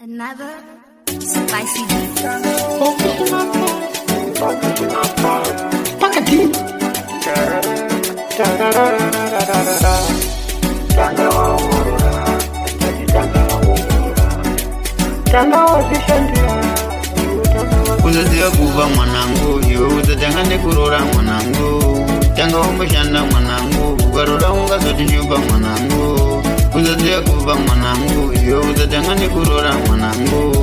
Another spicy beat. Uzaziwa kuva mwanangu, iwe uzatanga nekurora mwanangu. Tanga umeshanda mwanangu, ukarora ungazotishupa mwanangu. Uzaziwa kuva mwanangu, iwe uzatanga nekurora mwanangu.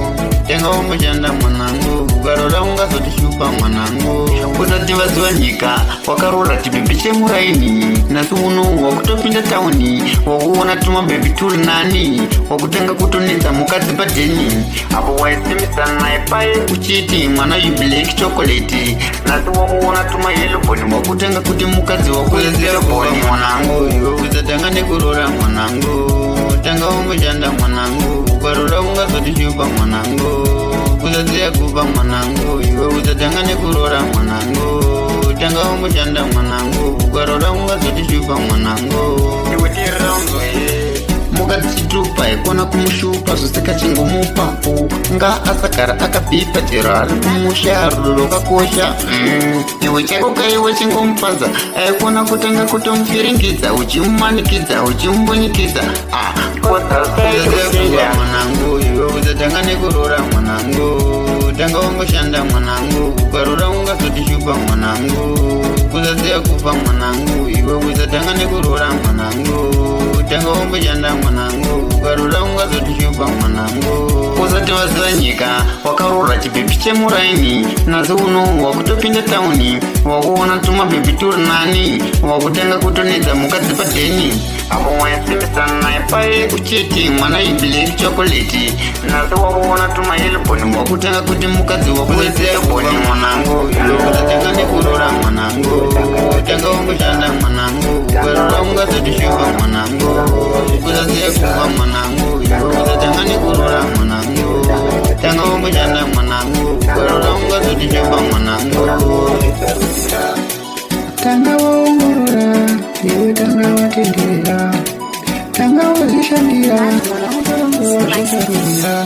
Tanga umeshanda mwanangu, ukarora ungazotishupa mwanangu. Usati vaziva nyika, wakarora chipepe chemuraini. Nasi uno wakutopinda tauni, wakuona tuma baby turi nani. Wakutanga kutonedza mukadzi padheni, apo waisimisana naye paye uchiti mwana you black chocolate. Nasi wakuona tuma yellow bone, wakutanga kuti mukadzi wakuziva bone mwanangu. Iwe uzatanga nekurora mwanangu, tanga umeshanda mwanangu, ukarora ungazotishupa mwanangu. Uzaziva kuva mwanangu, iwe uzatanga nekurora mwanangu, tanga umeshanda mwanangu, ukarora ungazotishupa mwanangu. Iwe tiraunzoye mukadzitupa ikona kumushupa zvoseka chingomupapo nga asagara akabhipa chero ari kumusha rudo rwakakosha. Iwe chakoka iwe chingomupadza aikona kutanga kutomufiringidza uchimumanikidza uchimumbonyikidza. Uzaziva mwanangu, iwe uzatanga nekurora mwanangu, tanga ungoshanda mwanangu, ukarora ungazotishupa mwanangu. Uzaziva kuva mwanangu, iwe uzatanga nekurora mwanangu, tanga umeshanda mwanangu, ukarora ungazotishupa mwanangu. Usati vaziva nyika, wakarora chipepe chemuraini. Nasi uno wakutopinda tauni, wakuona tuma baby turi nani. Wakutanga kutonedza mukadzi padheni, apo waisimisana naye paye uchiti mwana you black chocolate. Nasi wakuona tuma yellow bone, wakutanga kuti mukadzi wakuziva bone mwanangu. Iwe uzatanga nekurora mwanangu, tanga umeshanda mwanangu, ukarora ungazotishupa mwanangu. Uzaziva kuva mwanangu, iwe uzatanga nekurora mwanangu, tanga umeshanda mwanangu, ukarora ungazotishupa mwanangu. Tanga waongorora, iwe tanga watendera, tanga wazishandira, wazvisarurira.